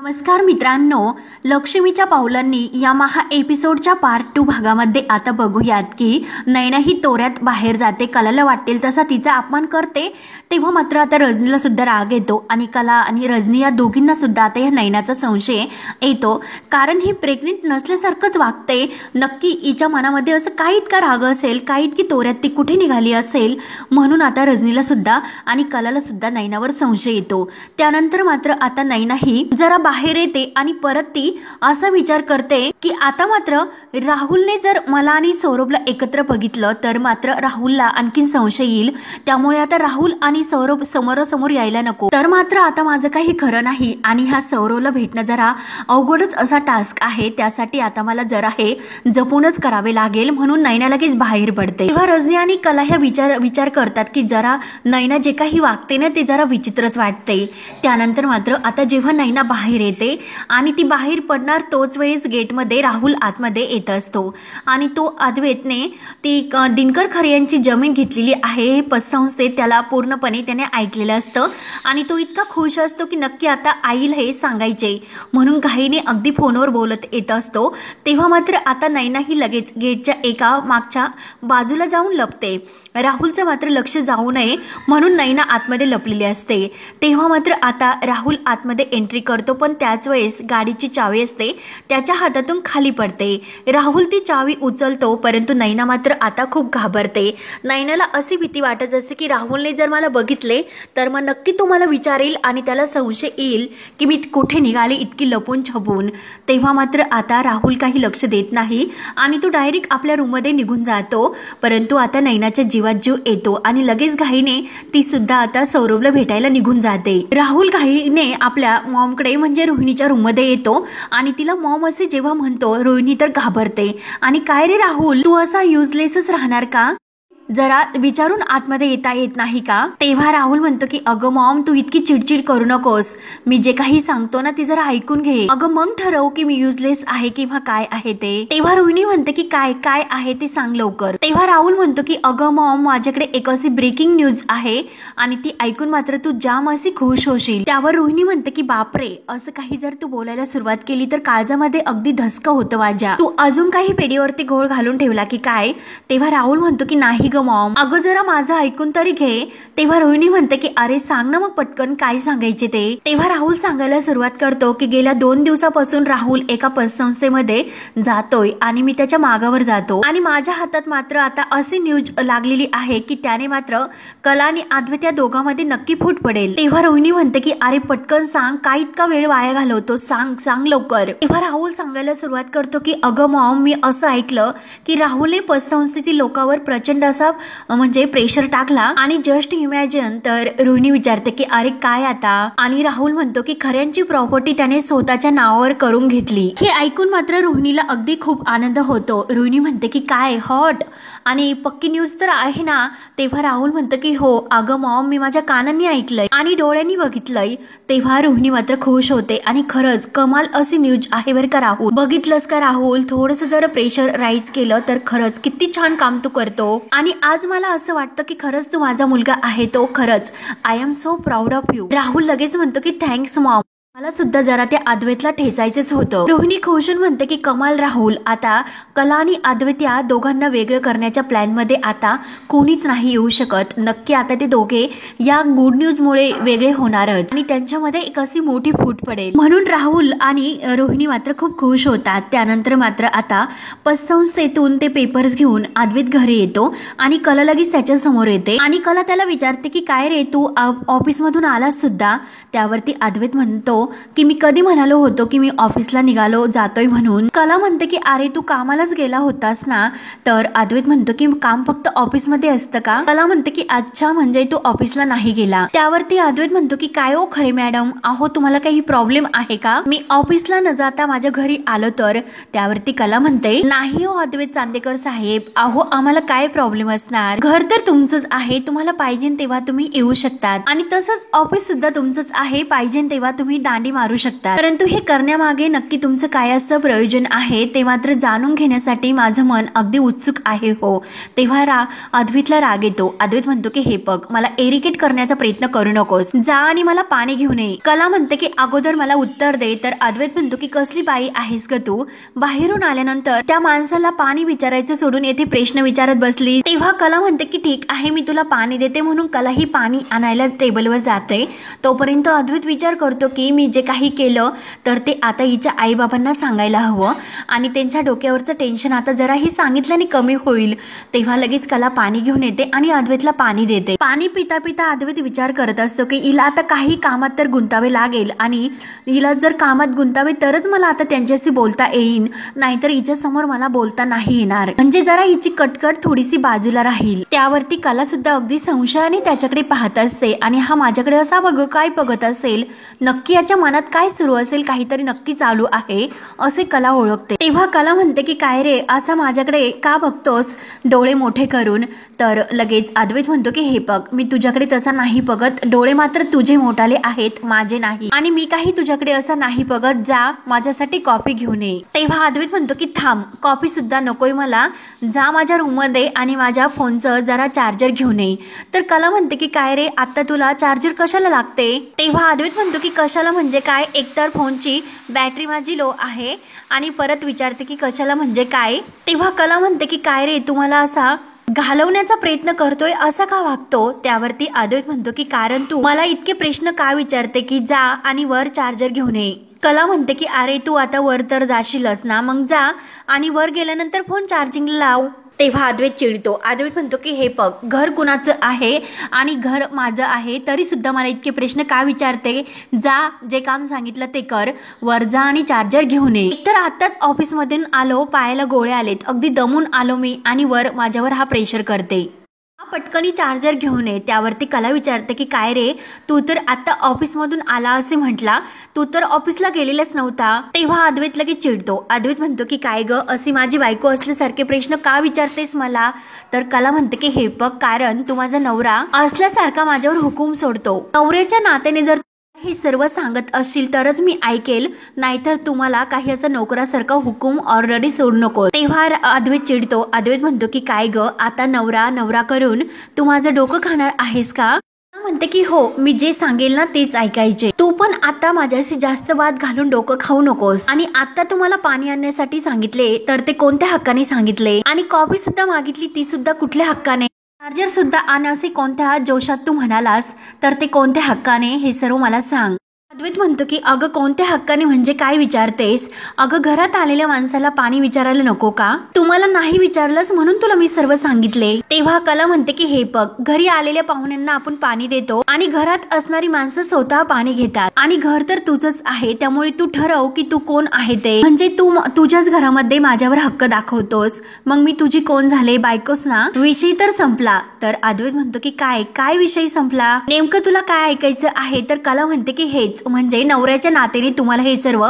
नमस्कार मित्रांनो, लक्ष्मीच्या पावलांनी या एपिसोडच्या पार्ट 2 भागामध्ये आता बघूयात की नैना ही तोऱ्यात बाहेर जाते, कलाला वाटेल तसा तिचा अपमान करते. तेव्हा मात्र आता रजनीला सुद्धा राग येतो आणि कला आणि रजनी या दोघींना सुद्धा आता या नैनाचा संशय येतो, कारण ही प्रेग्नेंट नसल्यासारखंच वागते. नक्की हिच्या मनामध्ये असं काय इतका राग असेल, काय इतकी तोऱ्यात ती कुठे निघाली असेल, म्हणून आता रजनीला सुद्धा आणि कलाला सुद्धा नैनावर संशय येतो. त्यानंतर मात्र आता नैना ही जरा बाहेर येते आणि परत ती असा विचार करते की आता मात्र राहुलने जर मला आणि सौरभला एकत्र बघितलं तर मात्र राहुलला आणखीन संशय येईल. त्यामुळे आता राहुल आणि सौरभ समोरासमोर यायला नको, तर मात्र आता माझं काही खरं नाही आणि ह्या सौरभला भेटणं जरा अवघडच असा टास्क आहे. त्यासाठी आता मला जरा हे जपूनच करावे लागेल, म्हणून नैना लगेच बाहेर पडते. तेव्हा रजनी आणि कला ह्या विचार करतात की जरा नैना जे काही वागते ना ते जरा विचित्रच वाटते. त्यानंतर मात्र आता जेव्हा नैना बाहेर येते आणि ती बाहेर पडणार तोच वेळेस गेटमध्ये राहुल आतमध्ये येत असतो आणि तो अद्वैतने ती दिनकर खरे यांची जमीन घेतलेली आहे हे पतसंस्थेत त्याला पूर्णपणे त्याने ऐकलेलं असतं आणि तो इतका खुश असतो की नक्की आता आईला हे सांगायचे, म्हणून घाईने अगदी फोनवर बोलत येत असतो. तेव्हा मात्र आता नैना ही लगेच गेटच्या एका मागच्या बाजूला जाऊन लपते. राहुलचं मात्र लक्ष जाऊ नये म्हणून नैना आतमध्ये लपलेली असते. तेव्हा मात्र आता राहुल आतमध्ये एंट्री करतो, पण त्याच वेळेस गाडीची चावी असते त्याच्या हातातून खाली पडते. राहुल ती चावी उचलतो, परंतु नैना मात्र आता खूप घाबरते. नैनाला अशी भीती वाटत असते की राहुलने जर मला बघितले तर मग नक्की तो मला विचारेल आणि त्याला संशय येईल की मी कुठे निघाले इतकी लपून छपून. तेव्हा मात्र आता राहुल काही लक्ष देत नाही आणि तो डायरेक्ट आपल्या रूममध्ये निघून जातो. परंतु आता नैनाच्या जीवात जीव येतो आणि लगेच घाईने ती सुद्धा आता सौरभला भेटायला निघून जाते. राहुल घाईने आपल्या मॉमकडे म्हणजे रोहिणीच्या रूममध्ये येतो आणि तिला मॉम असे जेव्हा म्हणतो रोहिणी तर घाबरते आणि काय रे राहुल, तू असा युजलेसच राहणार का, जरा विचारून आतमध्ये येता येत नाही का. तेव्हा राहुल म्हणतो की अगं मॉम तू इतकी चिडचिड करू नकोस, मी जे काही सांगतो ना ती जरा ऐकून घे, अगं मग ठरव की मी युजलेस आहे किंवा काय आहे ते. तेव्हा रोहिणी म्हणते की काय काय आहे ते सांग लवकर. तेव्हा राहुल म्हणतो की अगं मॉम माझ्याकडे एक अशी ब्रेकिंग न्यूज आहे आणि ती ऐकून मात्र तू जाम अशी खुश होशील. त्यावर रोहिणी म्हणते की बापरे, असं काही जर तू बोलायला सुरुवात केली तर काळजामध्ये अगदी धसकं होतं माझ्या, तू अजून काही पेढीवरती घोळ घालून ठेवला की काय. तेव्हा राहुल म्हणतो की नाही ग मॉम, अगं जरा माझं ऐकून तरी घे. तेव्हा रोहिणी म्हणते की अरे सांग ना मग पटकन काय सांगायचे ते. तेव्हा राहुल सांगायला सुरुवात करतो की गेल्या 2 दिवसापासून राहुल एका पतसंस्थेमध्ये जातोय आणि मी त्याच्या मागावर जातो आणि माझ्या हातात मात्र आता अशी न्यूज लागलेली आहे की त्याने मात्र कला आणि अद्वैत या दोघांमध्ये नक्की फूट पडेल. तेव्हा रोहिणी म्हणते की अरे पटकन सांग, काय इतका वेळ वाया घालवतो, सांग सांग लवकर. तेव्हा राहुल सांगायला सुरुवात करतो की अगं मॉम मी असं ऐकलं की राहुलने पतसंस्थेतील लोकांवर प्रचंड असा म्हणजे प्रेशर टाकला आणि जस्ट इमॅजिन. तर रोहिणी विचारते की अरे काय आता, आणि राहुल म्हणतो की खऱ्यांची प्रॉपर्टी त्याने स्वतःच्या नावावर करून घेतली. हे ऐकून मात्र रोहिणीला अगदी खूप आनंद होतो. रोहिणी म्हणते की काय हॉट आणि पक्की न्यूज तर आहे ना. तेव्हा राहुल म्हणतो की हो अगं मॉम मी माझ्या कानांनी ऐकलंय आणि डोळ्यांनी बघितलंय. तेव्हा रोहिणी मात्र खुश होते आणि खरंच कमाल अशी न्यूज आहे बरं का राहुल, बघितलंस का राहुल, थोडंसं जर प्रेशर राईज केलं तर खरंच किती छान काम तू करतो आणि आज मला असं वाटतं की खरंच तू माझा मुलगा आहे तो, खरंच I am so proud of you. Rahul लगेच म्हणतो की थँक्स मॉम, मला सुद्धा जरा त्या अद्वैतला ठेचायचंच होतं. रोहिणी खुशून म्हणते की कमाल राहुल, आता कला आणि अद्वैत या दोघांना वेगळं करण्याच्या प्लॅन मध्ये आता कोणीच नाही येऊ शकत. नक्की आता ते दोघे या गुड न्यूज मुळे वेगळे होणारच आणि त्यांच्यामध्ये एक अशी मोठी फूट पडेल, म्हणून राहुल आणि रोहिणी मात्र खूप खुश होतात. त्यानंतर मात्र आता पतसंस्थेतून ते पेपर्स घेऊन अद्वैत घरी येतो आणि कला लगेच त्याच्या समोर येते आणि कला त्याला विचारते की काय रे तू ऑफिस मधून आलास सुद्धा. त्यावरती अद्वैत म्हणतो की मी कधी म्हणालो होतो की मी ऑफिसला निघालो जातोय म्हणून. कला म्हणते की अरे तू कामालाच गेला होतास ना. तर अद्वैत म्हणतो की काम फक्त ऑफिसमध्ये असतं का. कला म्हणते की अच्छा म्हणजे तू ऑफिसला नाही गेला. त्यावरती अद्वैत म्हणतो की काय हो खरे मॅडम, अहो तुम्हाला काही प्रॉब्लेम आहे का, मी ऑफिसला न जाता माझ्या घरी आलो तर. त्यावरती कला म्हणते नाही हो अद्वैत चांदेकर साहेब, अहो आम्हाला काय प्रॉब्लेम असणार, घर तर तुमचंच आहे, तुम्हाला पाहिजे तेव्हा तुम्ही येऊ शकतात आणि तसंच ऑफिस सुद्धा तुमचंच आहे, पाहिजे तेव्हा तुम्ही दांडी मारू शकतात, परंतु हे करण्यामागे नक्की तुमचं काय असं प्रयोजन आहे ते मात्र जाणून घेण्यासाठी माझं मन अगदी उत्सुक आहे हो. तेव्हा अद्वैतला राग येतो. अद्वैत म्हणतो की हे बघ, मला इरिटेट करण्याचा प्रयत्न करू नकोस, जा आणि मला पाणी घेऊन ये. कला म्हणते की अगोदर मला उत्तर दे. तर अद्वैत म्हणतो की कसली बाई आहेस ग तू, बाहेरून आल्यानंतर त्या माणसाला पाणी विचारायचं सोडून येथे प्रश्न विचारत बसली. तेव्हा कला म्हणते की ठीक आहे, मी तुला पाणी देते. म्हणून कला ही पाणी आणायला टेबलवर जाते. तोपर्यंत अद्वैत विचार करतो की मी जे काही केलं तर ते आता हिच्या आई बाबांना सांगायला हवं आणि त्यांच्या डोक्यावरचं टेन्शन आता जराही सांगितल्याने कमी होईल. तेव्हा लगेच कला पाणी घेऊन येते आणि अद्वैतला पाणी देते. पाणी पिता पिता अद्वैत विचार करत असतो की हिला आता काही कामात तर गुंतावे लागेल आणि हिला जर कामात गुंतावे तरच मला आता त्यांच्याशी बोलता येईल, नाहीतर हिच्या समोर मला बोलता नाही येणार. म्हणजे जरा हिची कटकट थोडीशी बाजूला राहील. त्यावरती कला सुद्धा अगदी संशयाने त्याच्याकडे पाहत असते आणि हा माझ्याकडे असा काय बघत असेल, नक्की याच्या मनात काय सुरू असेल, काहीतरी नक्की चालू आहे असे कला ओळखते. तेव्हा कला म्हणते की काय रे, असा माझ्याकडे का बघतोस डोळे मोठे करून. तर लगेच अद्वैत म्हणतो की हे बघ, मी तुझ्याकडे तसा नाही बघत, डोळे मात्र तुझे मोठाले आहेत, माझे नाही, आणि मी काही तुझ्याकडे असं नाही बघत, जा माझ्यासाठी कॉफी घेऊन ये. तेव्हा अद्वैत म्हणतो की थांब, कॉफी सुद्धा नकोय मला, जा माझ्या रूम मध्ये आणि माझ्या फोनचं जरा चार्जर घेऊन ये. तर कला म्हणते की काय रे, आता तुला चार्जर कशाला लागते. तेव्हा अद्वैत म्हणतो की कशाला म्हणजे काय, एकतर फोनची बॅटरी माझी लो आहे आणि परत विचारते की कशाला म्हणजे काय. तेव्हा कला म्हणते की काय रे, तुम्हाला असा घालवण्याचा प्रयत्न करतोय, असा का वागतो. त्यावरती अद्वैत म्हणतो की कारण तू मला इतके प्रश्न का विचारते की जा आणि वर चार्जर घेऊन ये. कला म्हणते की अरे तू आता वर तर जाशीलच ना, मग जा आणि वर गेल्यानंतर फोन चार्जिंगला लाव. तेव्हा अद्वैत चिडतो. अद्वैत म्हणतो की हे बघ, घर कुणाचं आहे आणि घर माझं आहे, तरी सुद्धा मला इतके प्रश्न का विचारते, जा जे काम सांगितलं ते कर, वर जा आणि चार्जर घेऊन ये. तर आताच ऑफिसमधून आलो, पायाला गोळे आलेत, अगदी दमून आलो मी आणि वर माझ्यावर हा प्रेशर करते, पटकनी चार्जर घेऊन ये. त्यावरती कला विचारते की काय रे, तू तर आता ऑफिसमधून आला असे म्हटला, तू तर ऑफिसला गेलेलाच नव्हता. तेव्हा अद्वैत लगेच चिडतो. अद्वैत म्हणतो की काय ग, अशी माझी बायको असल्यासारखे प्रश्न का विचारतेस मला. तर कला म्हणते की हे बघ, कारण तू माझा नवरा असल्यासारखा माझ्यावर हुकूम सोडतो, नवऱ्याच्या नात्याने जर हे सर्व सांगत असशील तरच मी ऐकेल, नाहीतर तुम्हाला काही असं नोकरासारखा हुकूम ऑर्डरही सोडू नको. तेव्हा अद्वैत चिडतो. अद्वैत म्हणतो की काय ग, आता नवरा नवरा करून तू माझं डोकं खाणार आहेस का. म्हणते की हो, मी जे सांगेल ना तेच ऐकायचे, तू पण आता माझ्याशी जास्त वाद घालून डोकं खाऊ नकोस. आणि आता तुम्हाला पाणी आणण्यासाठी सांगितले तर ते कोणत्या हक्काने सांगितले, आणि कॉफी सुद्धा मागितली ती सुद्धा कुठल्या हक्काने, चार्जर सुद्धा आण असे कोणत्या जोशात तू म्हणालास तर ते कोणत्या हक्काने, हे सर्व मला सांग. अद्वैत म्हणतो की अगं कोणत्या हक्काने म्हणजे काय विचारतेस, अगं घरात आलेल्या माणसाला पाणी विचारायला नको का, तुम्हाला नाही विचारलंस म्हणून तुला मी सर्व सांगितले. तेव्हा कला म्हणते की हे बघ, घरी आलेल्या पाहुण्यांना आपण पाणी देतो आणि घरात असणारी माणसं स्वतः पाणी घेतात, आणि घर तर तुझंच आहे, त्यामुळे तू ठरव की तू कोण आहे ते. म्हणजे तू तुझ्याच घरामध्ये माझ्यावर हक्क दाखवतोस, मग मी तुझी कोण झाले, बायकोस ना. विषय तर संपला. तर अद्वैत म्हणतो की काय काय विषय संपला, नेमकं तुला काय ऐकायचं आहे. तर कला म्हणते की हेच, म्हणजे नवऱ्याच्या नात्याने तुम्हाला हे सर्व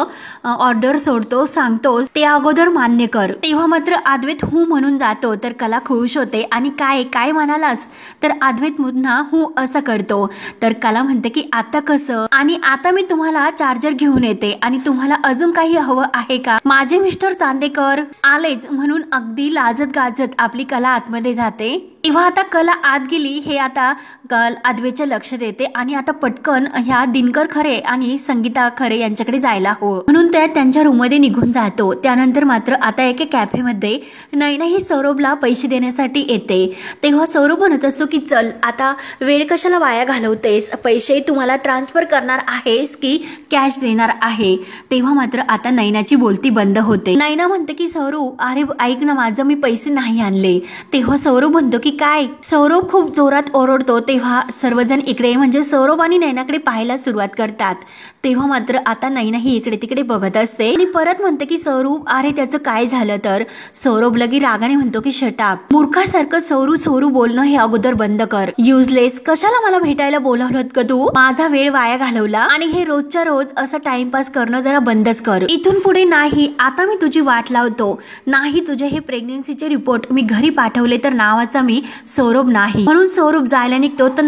ऑर्डर सोडतो सांगतोस ते अगोदर मान्य कर. तेव्हा मात्र अद्वैत हू म्हणून जातो. तर कला खुश होते आणि काय काय म्हणालास. तर अद्वैत पुन्हा हू असं करतो. तर कला म्हणते की आता कसं, आणि आता मी तुम्हाला चार्जर घेऊन येते, आणि तुम्हाला अजून काही हवं आहे का. माझे मिस्टर चांदेकर आलेच म्हणून अगदी लाजत गाजत आपली कला आतमध्ये जाते. तेव्हा आता कला आत गेली हे आता अद्वैतच्या लक्ष देते, आणि आता पटकन ह्या दिनकर खरे आणि संगीता खरे यांच्याकडे जायला हो म्हणून त्या त्यांच्या रूममध्ये निघून जातो. त्यानंतर मात्र आता एका कॅफेमध्ये नैना ही सौरभला पैसे देण्यासाठी येते. तेव्हा सौरभ म्हणत असतो की चल आता वेळ कशाला वाया घालवतेस, पैसे तुम्हाला ट्रान्सफर करणार आहेस की कॅश देणार आहे. तेव्हा मात्र आता नैनाची बोलती बंद होते. नैना म्हणते की सौरभ अरे ऐक ना, माझं मी पैसे नाही आणले. तेव्हा सौरभ म्हणतो की काय. सौरभ खूप जोरात ओरडतो. तेव्हा सर्वजण इकडे म्हणजे सौरभ आणि नैनाकडे पाहायला सुरुवात करतात. तेव्हा मात्र आता नैना ही इकडे तिकडे बघत असते आणि परत म्हणते की सौरभ अरे त्याचं काय झालं. तर सौरभ लगी रागाने म्हणतो की शटाप, मूर्खासारखं सौरू बोलणं हे अगोदर बंद कर. युजलेस, कशाला मला भेटायला बोलावलं का तू, माझा वेळ वाया घालवला, आणि हे रोजच्या रोज असं टाइमपास करणं जरा बंदच कर. इथून पुढे नाही, आता मी तुझी वाट लावतो. नाही तुझे हे प्रेग्नन्सीचे रिपोर्ट मी घरी पाठवले तर नावाचा मी आणि सौरभ नाही, म्हणून सौरभ जायला निघतो तर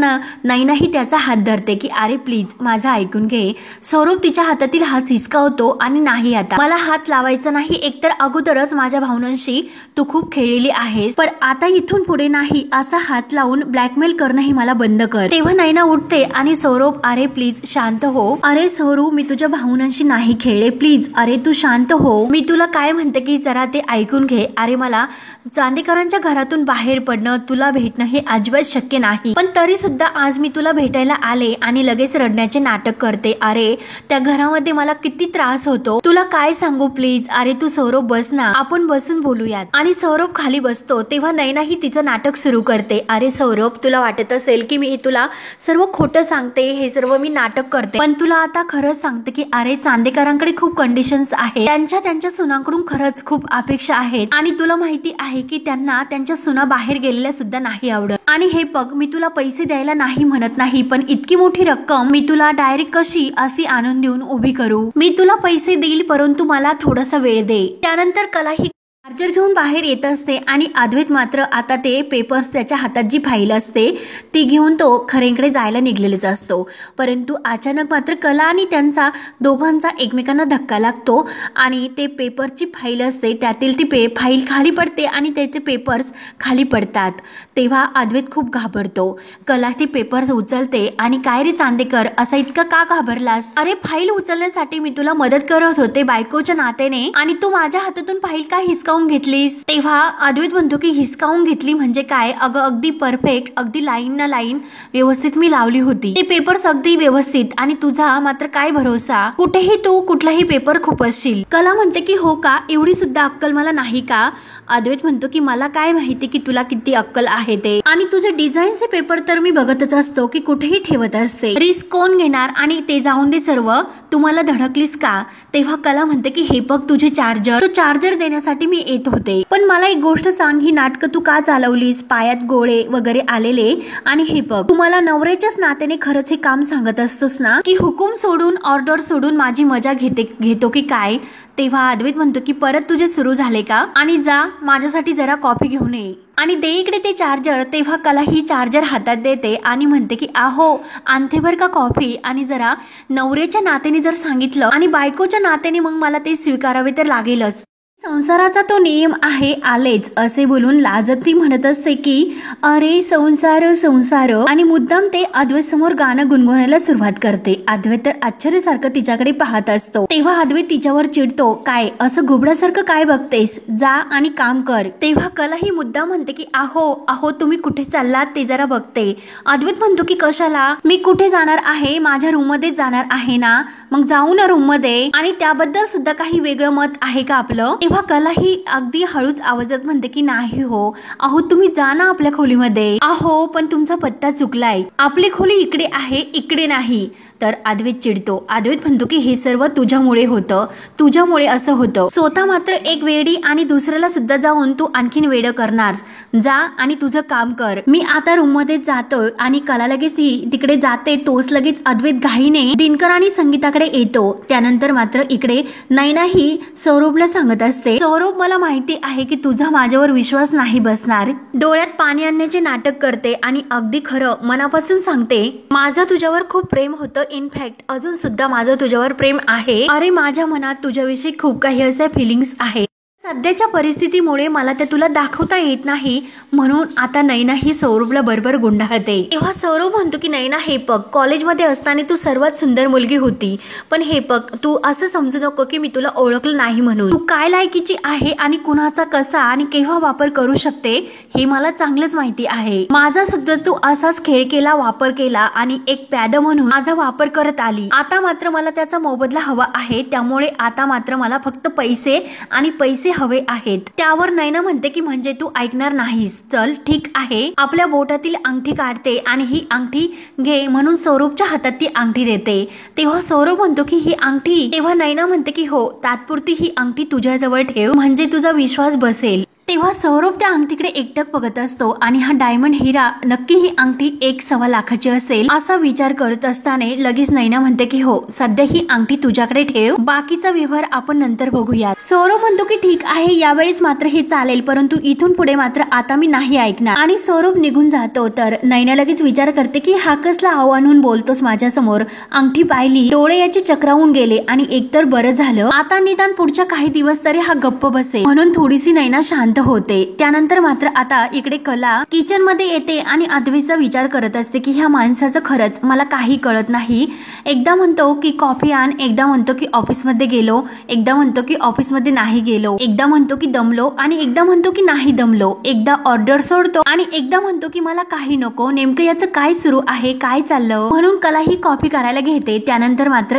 नैनाही त्याचा हात धरते की अरे प्लीज माझं ऐकून घे. सौरभ तिच्या हातातील हात हिसकावतो आणि नाही आता मला हात लावायचा नाही. एकतर अगोदरच माझ्या भावनांशी तू खूप खेळलेली आहेस, पण आता इथून पुढे नाही, असा हात लावून ब्लॅकमेल करणंही मला बंद कर. तेव्हा नैना उठते आणि सौरभ अरे प्लीज शांत हो. अरे सौरभ मी तुझ्या भावनांशी नाही खेळले, प्लीज अरे तू शांत हो. मी तुला काय म्हणते की जरा ते ऐकून घे. अरे मला चांदेकरांच्या घरातून बाहेर पडणं, तुला भेटणं हे अजिबात शक्य नाही, पण तरी सुद्धा आज मी तुला भेटायला आले आणि लगेच रडण्याचे नाटक करते. अरे त्या घरामध्ये मला किती त्रास होतो तुला काय सांगू, प्लीज. अरे तू सौरभ बस ना, आपण बसून बोलूयात. आणि सौरभ खाली बसतो तेव्हा नैना ही तिचं नाटक सुरू करते. अरे सौरभ तुला वाटत असेल की मी तुला सर्व खोटं सांगते, हे सर्व मी नाटक करते, पण तुला आता खरंच सांगते की अरे चांदेकरांकडे खूप कंडिशन्स आहेत, त्यांच्या सुनांकडून खरंच खूप अपेक्षा आहेत आणि तुला माहिती आहे की त्यांना त्यांच्या सुना बाहेर गेलेल्या सुद्धा नाही आवडत. आणि हे बघ मी तुला पैसे द्यायला नाही म्हणत नाही, पण इतकी मोठी रक्कम मी तुला डायरेक्ट कशी अशी आणून देऊन उभी करू. मी तुला पैसे देईल परंतु मला थोडासा वेळ दे. त्यानंतर कला ही चार्जर घेऊन बाहेर येत असते आणि अद्वैत मात्र आता ते पेपर्स त्याच्या हातात जी फाईल असते ती घेऊन तो खरेंकडे जायला निघलेलाच असतो. परंतु अचानक मात्र कला आणि त्यांचा दोघांचा एकमेकांना धक्का लागतो आणि ते पेपरची फाईल असते त्यातील ती फाईल खाली पडते आणि त्याचे पेपर्स खाली पडतात. तेव्हा अद्वैत खूप घाबरतो. कला ती पेपर्स उचलते आणि काय रे चांदेकर असा इतका का घाबरलास. अरे फाईल उचलण्यासाठी मी तुला मदत करत होते बायकोच्या नात्याने आणि तू माझ्या हातातून फाईल का हिसकावून घेतलीस. तेव्हा अद्वैत म्हणतो की हिसकावून घेतली म्हणजे काय, अगं अगदी परफेक्ट, अगदी लाईन ना लाईन व्यवस्थित मी लावली होती, ते पेपर्स अगदी व्यवस्थित, आणि तुझा मात्र काय भरोसा, कुठेही तू कुठलाही पेपर खुपसशील. कला म्हणते की हो का, एवढी सुद्धा अक्कल मला नाही का. अद्वैत म्हणतो की मला काय माहिती की तुला किती अक्कल आहे ते, आणि तुझे डिझाईनचे पेपर तर मी बघतच असतो की कुठेही ठेवत असते, रिस्क कोण घेणार, आणि ते जाऊन दे सर्व, तू मला धडकलीस का. तेव्हा कला म्हणते की हे बघ तुझे चार्जर, तो चार्जर देण्यासाठी मी येत होते, पण मला एक गोष्ट सांग, ही नाटकं तू का चालवलीस, पायात गोळे वगैरे आलेले, आणि हे बघ तू मला नवऱ्याच्याच नात्याने खरंच हे काम सांगत असतोस ना, की हुकूम सोडून ऑर्डर सोडून माझी मजा घेतो की काय. तेव्हा अद्वैत म्हणतो की परत तुझे सुरू झाले का, आणि जा माझ्यासाठी जरा कॉफी घेऊन ये आणि दे इकडे ते चार्जर. तेव्हा कला ही चार्जर हातात देते आणि म्हणते की आहो आणते बर का कॉफी, आणि जरा नवऱ्याच्या नात्याने जर सांगितलं आणि बायकोच्या नात्याने मग मला ते स्वीकारावे तर लागेलच, संसाराचा तो नियम आहे आलेच, असे बोलून लाजत ती म्हणत असते की अरे संसार संसार, आणि मुद्दाम ते अद्वैत समोर गाणं गुणगुणायला सुरुवात करते. अद्वैत तर आश्चर्यासारखं तिच्याकडे पाहत असतो. तेव्हा अद्वैत तिच्यावर चिडतो, काय असं घुबडासारखं काय बघतेस, जा आणि काम कर. तेव्हा कला ही मुद्दाम म्हणते की आहो तुम्ही कुठे चाललात ते जरा बघते. अद्वैत म्हणतो की कशाला, मी कुठे जाणार आहे, माझ्या रूम मध्ये जाणार आहे ना, मग जाऊ ना रूम मध्ये, आणि त्याबद्दल सुद्धा काही वेगळं मत आहे का आपलं. तेव्हा कला ही अगदी हळूच आवाजात म्हणते की नाही हो, अहो तुम्ही जा ना आपल्या खोलीमध्ये. अहो पण तुमचा पत्ता चुकलाय, आपली खोली इकडे आहे इकडे नाही. तर अद्वैत चिडतो. अद्वैत म्हणतो की हे सर्व तुझ्यामुळे होतं, तुझ्यामुळे असं होतं. स्वतः मात्र एक वेडी आणि दुसऱ्याला सुद्धा जाऊन तू आणखीन वेड करणार. जा आणि तुझं काम कर, मी आता रूम मध्ये जातोय. आणि कला लगेच तिकडे जाते. तोच लगेच अद्वैत घाईने दिनकर आणि संगीताकडे येतो. त्यानंतर मात्र इकडे नैना ही सौरभला सांगत असते, सौरभ मला माहिती आहे की तुझा माझ्यावर विश्वास नाही बसणार, डोळ्यात पाणी आणण्याचे नाटक करते, आणि अगदी खरं मनापासून सांगते, माझं तुझ्यावर खूप प्रेम होतं, इनफॅक्ट अजून सुद्धा माझं तुझ्यावर प्रेम आहे. अरे माझ्या मनात तुझ्याविषयी खूप काही असे फिलिंग्स आहे, सध्याच्या परिस्थितीमुळे मला ते तुला दाखवता येत नाही, म्हणून आता नैना ही सौरभला बरोबर गुंडाळते. तेव्हा सौरभ म्हणतो की नैना हे बघ, कॉलेजमध्ये असताना तू सर्वात सुंदर मुलगी होती, पण हे बघ तू असं समजू नको की मी तुला ओळखलं नाही म्हणून. तू काय लायकीची आहे आणि कुणाचा कसा आणि केव्हा वापर करू शकते हे मला चांगलंच माहिती आहे. माझा सुद्धा तू असाच खेळ केला, वापर केला, आणि एक प्याद म्हणून माझा वापर करत आली. आता मात्र मला त्याचा मोबदला हवा आहे, त्यामुळे आता मात्र मला फक्त पैसे आणि पैसे हवे आहेत. त्यावर नैना म्हणते की म्हणजे तू ऐकणार नाहीस, चल ठीक आहे. आपल्या बोटातील अंगठी काढते आणि ही अंगठी घे म्हणून सौरभच्या हातात ती अंगठी देते. तेव्हा सौरभ म्हणतो की ही अंगठी. तेव्हा नैना म्हणते की हो, तात्पुरती ही अंगठी तुझ्याजवळ ठेव म्हणजे तुझा विश्वास बसेल. तेव्हा सौरभ त्या अंगठीकडे एकटक बघत असतो आणि हा डायमंड हिरा नक्की ही अंगठी 1.25 लाखाची असेल असा विचार करत असताना लगेच नैना म्हणते की हो, सध्या ही अंगठी तुझ्याकडे ठेव, बाकीचा व्यवहार आपण नंतर बघूया. सौरभ म्हणतो की ठीक आहे, यावेळेस मात्र हे चालेल, परंतु इथून पुढे मात्र आता मी नाही ऐकणार. आणि सौरभ निघून जातो. तर नैना लगेच विचार करते की हा कसला आव्हान म्हणून बोलतोस माझ्या समोर. अंगठी पाहिली, डोळे याचे चक्रावून गेले आणि एकतर बरं झालं, आता निदान पुढच्या काही दिवस तरी हा गप्प बसे म्हणून थोडीशी नैना शांत होते. त्यानंतर मात्र आता इकडे कला किचन मध्ये येते आणि अद्वैतचा विचार करत असते की ह्या माणसाचं खरंच मला काही कळत नाही. एकदा म्हणतो की कॉफी आण, एकदा म्हणतो की ऑफिसमध्ये गेलो, एकदा म्हणतो की ऑफिसमध्ये नाही गेलो, एकदा म्हणतो की दमलो आणि एकदा म्हणतो की नाही दमलो, एकदा ऑर्डर सोडतो आणि एकदा म्हणतो की मला काही नको. नेमकं याचं काय सुरू आहे, काय चाललं म्हणून कला ही कॉफी करायला घेते. त्यानंतर मात्र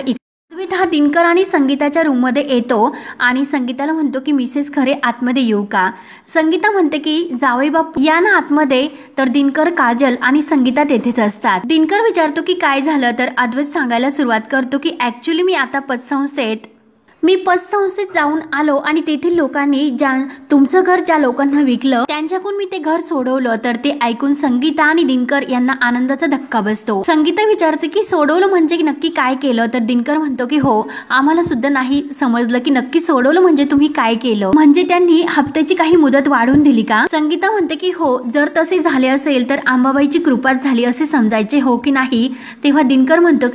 अद्वैत हा दिनकर आणि संगीताच्या रूम मध्ये येतो आणि संगीताला म्हणतो की मिसेस खरे आतमध्ये येऊ का. संगीता म्हणते की जावई बाप या ना आतमध्ये. तर दिनकर, काजल आणि संगीता तेथेच असतात. दिनकर विचारतो की काय झालं. तर अद्वैत सांगायला सुरुवात करतो की ऍक्च्युली मी आता पतसंस्थेत जाऊन आलो आणि तेथील लोकांनी तुमचं घर ज्या लोकांना विकलं त्यांच्याकडून मी ते घर सोडवलं. तर ते ऐकून संगीता आणि दिनकर यांना आनंदाचा धक्का बसतो. संगीता विचारते की सोडवलं म्हणजे नक्की काय केलं. तर दिनकर म्हणतो की हो, आम्हाला सुद्धा नाही समजलं की नक्की सोडवलं म्हणजे तुम्ही काय केलं. म्हणजे त्यांनी हप्त्याची काही मुदत वाढवून दिली का. संगीता म्हणते की हो, जर तसे झाले असेल तर अंबाबाईची कृपाच झाली असे समजायचे, हो की नाही. तेव्हा दिनकर म्हणतो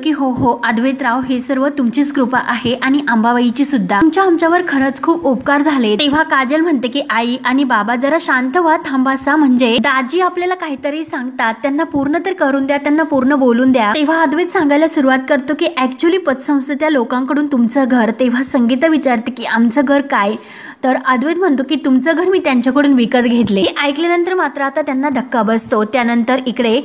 की हो, अद्वैतराव हे सर्व तुमचीच कृपा आहे आणि अंबाबाईची सुद्धा. तुमच्या आमच्यावर खरंच खूप उपकार झाले. तेव्हा काजल म्हणते की आई आणि बाबा जरा शांत व्हा, थांबासा, म्हणजे दाजी आपल्याला काहीतरी सांगतात, त्यांना पूर्ण तर करून द्या, त्यांना पूर्ण बोलून द्या. तेव्हा अद्वैत सांगायला सुरुवात करतो की ऍक्च्युली पतसंस्थेच्या लोकांकडून तुमचं घर. तेव्हा संगीता विचारते की आमचं घर काय. तर अद्वैत म्हणतो की तुमचं घर मी त्यांच्याकडून विकत घेतले. हे ऐकल्यानंतर मात्र आता त्यांना धक्का बसतो. त्यानंतर इकडे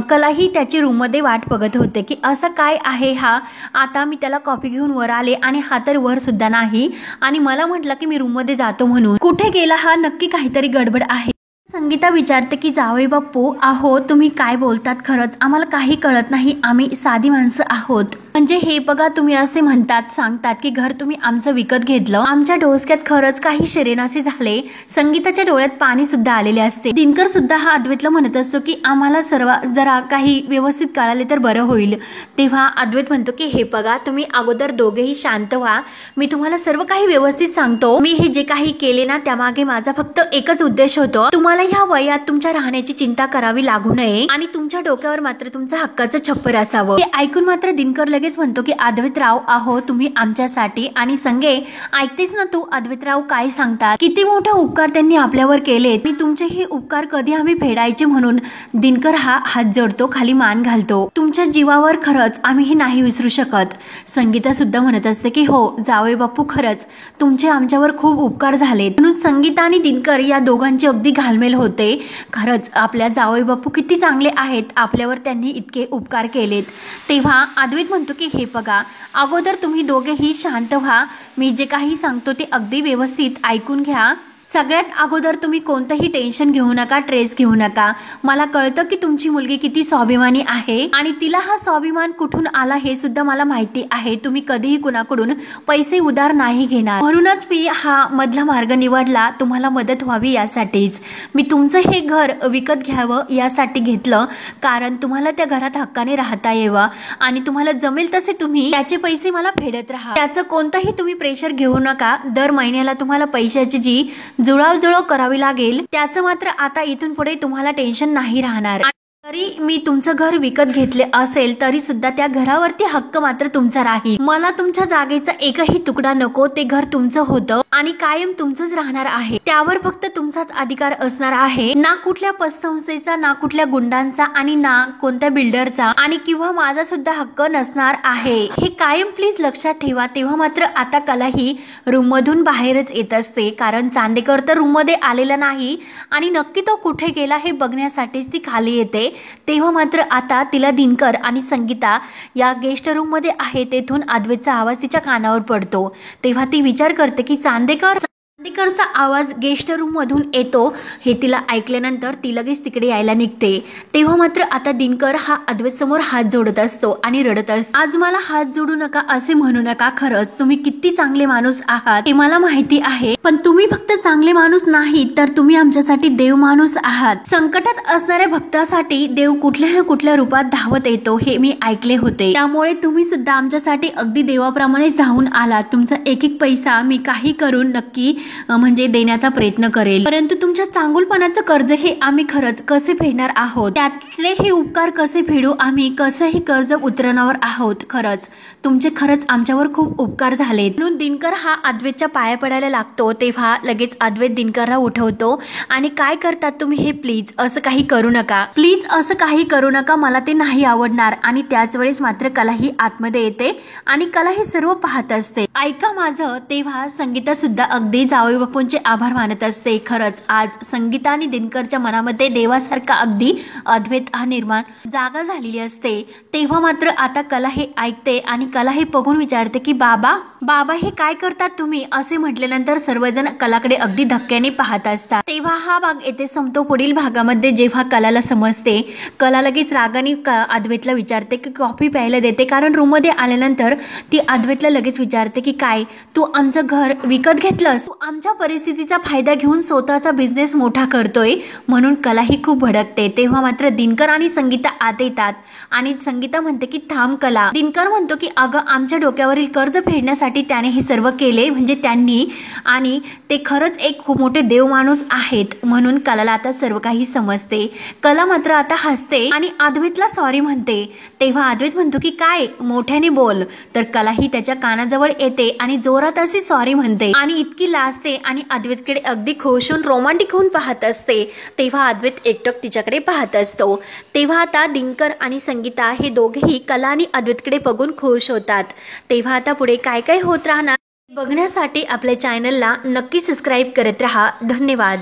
कलाही त्याची रूम मध्ये वाट बघत होते की असं काय आहे हा. आता मी त्याला कॉफी घेऊन वर आले आणि हा तर वर सुद्धा नाही आणि मला म्हटलं की मी रूम मध्ये जातो म्हणून. कुठे गेला हा, नक्की काहीतरी गडबड आहे. संगीता विचारते की जावई बाप्पू आहो, तुम्ही काय बोलतात, खरंच आम्हाला काही कळत नाही, आम्ही साधी माणसं आहोत. म्हणजे हे बघा, तुम्ही असे म्हणतात सांगतात की घर तुम्ही आमचं विकत घेतलं. आमच्या डोसक्यात खरंच काही शरीराचे झाले. संगीताच्या डोळ्यात पाणी सुद्धा आलेले असते. दिनकर सुद्धा हा अद्वैतला म्हणत असतो की आम्हाला सर्व जरा काही व्यवस्थित कळाले तर बरं होईल. तेव्हा अद्वैत म्हणतो की हे बघा, तुम्ही अगोदर दोघेही शांत व्हा, मी तुम्हाला सर्व काही व्यवस्थित सांगतो. मी हे जे काही केले ना त्यामागे माझा फक्त एकच उद्देश होतो, तुम्हाला ह्या वयात तुमच्या राहण्याची चिंता करावी लागू नये आणि तुमच्या डोक्यावर मात्र तुमचं हक्काचं छप्पर असावं. हे ऐकून मात्र दिनकर लगेच म्हणतो की अद्वैतराव आहो, तुम्ही आमच्यासाठी आणि संगे ऐकतेस ना तू, अद्वैतराव काय सांगतात, किती मोठा उपकार त्यांनी आपल्यावर केलेत आणि तुमचे हे उपकार कधी आम्ही फेडायचे. म्हणून दिनकर हा हात जोडतो, खाली मान घालतो. तुमच्या जीवावर खरंच आम्ही हे नाही विसरू शकत. संगीता सुद्धा म्हणत असते की हो जावई बापू, खरंच तुमचे आमच्यावर खूप उपकार झालेत. म्हणून संगीता आणि दिनकर या दोघांची अगदी घालमेल होते. खरंच आपल्या जावई बापू किती चांगले आहेत, आपल्यावर त्यांनी इतके उपकार केलेत. तेव्हा अद्वैत म्हणतो की हे बघा, अगोदर तुम्ही दोघेही शांत व्हा, मी जे काही सांगतो ते अगदी व्यवस्थित ऐकून घ्या. सगळ्यात अगोदर तुम्ही कोणतंही टेन्शन घेऊ नका, ट्रेस घेऊ नका. मला कळतं की तुमची मुलगी किती स्वाभिमानी आहे आणि तिला हा स्वाभिमान कुठून आला हे सुद्धा मला माहिती आहे. तुम्ही कधीही कुणाकडून पैसे उधार नाही घेणार, म्हणूनच मी हा मधला मार्ग निवडला, तुम्हाला मदत व्हावी यासाठीच. मी तुमचं हे घर विकत घ्यावं यासाठी घेतलं, कारण तुम्हाला त्या घरात हक्काने राहता यावं आणि तुम्हाला जमेल तसे तुम्ही त्याचे पैसे मला फेडत राहा. त्याचं कोणतंही तुम्ही प्रेशर घेऊ नका. दर महिन्याला तुम्हाला पैशाची जी जुळावजुळव करावी लागेल, त्याचं मात्र आता इथून पुढे तुम्हाला टेन्शन नाही राहणार. तरी मी तुमचं घर विकत घेतले असेल तरी सुद्धा त्या घरावरती हक्क मात्र तुमचा राहील. मला तुमच्या जागेचा एकही तुकडा नको, ते घर तुमचं होतं आणि कायम तुमचंच राहणार आहे. त्यावर फक्त तुमचाच अधिकार असणार आहे, ना कुठल्या पतसंस्थेचा, ना कुठल्या गुंडांचा आणि ना कोणत्या बिल्डरचा, आणि किंवा माझा सुद्धा हक्क नसणार आहे. हे कायम प्लीज लक्षात ठेवा. तेव्हा मात्र आता कलाही रूम मधून बाहेरच येत असते, कारण चांदेकर तर रूम मध्ये आलेला नाही आणि नक्की तो कुठे गेला हे बघण्यासाठीच ती खाली येते. तेव्हा मात्र आता तिला दिनकर आणि संगीता या गेस्ट रूम मध्ये आहे, तेथून अद्वैतचा आवाज तिच्या कानावर पडतो. तेव्हा ती विचार करते की चांदेकर चांदेकरचा आवाज गेस्ट रूम मधून येतो हे तिला ऐकल्यानंतर ती लगेच तिकडे यायला निघते। तेव्हा मात्र आता दिनकर हा अद्वैत समोर हात जोडत असतो आणि रडत असतो। आज मला हात जोडू नका असे म्हणू नका, खरंच तुम्ही किती चांगले माणूस आहात हे मला माहिती आहे, पण तुम्ही फक्त चांगले माणूस नाही तर तुम्ही आमच्यासाठी देव माणूस आहात। संकटात असणाऱ्या भक्तासाठी देव कुठल्या ना कुठल्या रूपात धावत येतो हे मी ऐकले होते, त्यामुळे तुम्ही सुद्धा आमच्यासाठी अगदी देवाप्रमाणे धावून आलात। तुमचा एक एक पैसा मी काही करून नक्की म्हणजे देण्याचा प्रयत्न करेल, परंतु तुमच्या चांगुलपणाचं कर्ज हे आम्ही खरंच कसे फेडणार आहोत, त्यातले हे उपकार कसे फेडू आम्ही, कसं हे कर्ज उतरवणार आहोत। खरंच तुमचे खरंच आमच्यावर खूप उपकार झालेत। म्हणून दिनकर हा अद्वैतच्या पाया पडायला लागतो। तेव्हा लगेच अद्वैत दिनकरला उठवतो आणि काय करतात तुम्ही हे, प्लीज असं काही करू नका, प्लीज असं काही करू नका, मला ते नाही आवडणार। आणि त्याच वेळेस मात्र कला ही आतमध्ये येते आणि कला हे सर्व पाहत असते। ऐका माझं। तेव्हा संगीता सुद्धा अगदी जावई बापूंचे आभार मानत असते। खरंच आज संगीता आणि दिनकरच्या मनामध्ये देवासारखा अगदी अद्वैत हा निर्माण जागा झालेली असते। तेव्हा मात्र आता कला हे ऐकते आणि कला हे बघून विचारते की बाबा बाबा हे काय करतात तुम्ही, असे म्हटल्यानंतर सर्वजण कलाकडे अगदी धक्क्याने पाहत असतात। तेव्हा हा भाग येथे संपतो। पुढील भागामध्ये जेव्हा कलाला समजते, कला लगेच रागाने अद्वैतला विचारते की कॉफी प्यायला देते, कारण रूम मध्ये आल्यानंतर ती अद्वैतला लगेच विचारते की काय तू आमचं घर विकत घेतलंस, तू आमच्या परिस्थितीचा फायदा घेऊन स्वतःचा बिझनेस मोठा करतोय, म्हणून कला ही खूप भडकते। तेव्हा मात्र दिनकर आणि संगीता आत येतात आणि संगीता म्हणते की थांब कला। दिनकर म्हणतो की अगं आमच्या डोक्यावरील कर्ज फेडण्यासाठी त्याने हे सर्व केले, म्हणजे त्यांनी, आणि ते खरंच एक खूप मोठे देव माणूस आहेत, म्हणून कलाला आता सर्व काही समजते। कला मात्र आता हसते आणि अद्वैतला सॉरी म्हणते। तेव्हा अद्वैत म्हणतो की काय मोठ्याने बोल, तर कला ही त्याच्या कानाजवळ येते आणि जोरात अशी सॉरी म्हणते आणि इतकी लाजते आणि अद्वैतकडे अगदी खुश होऊन रोमॅन्टिक होऊन पाहत असते। तेव्हा अद्वैत एकटक तिच्याकडे पाहत असतो। तेव्हा आता दिनकर आणि संगीता हे दोघेही कला आणि अद्वैतकडे बघून खुश होतात। तेव्हा आता पुढे काय काय होत राहणार बघण्यासाठी आपल्या चॅनलला नक्की सबस्क्राईब करत राहा। धन्यवाद।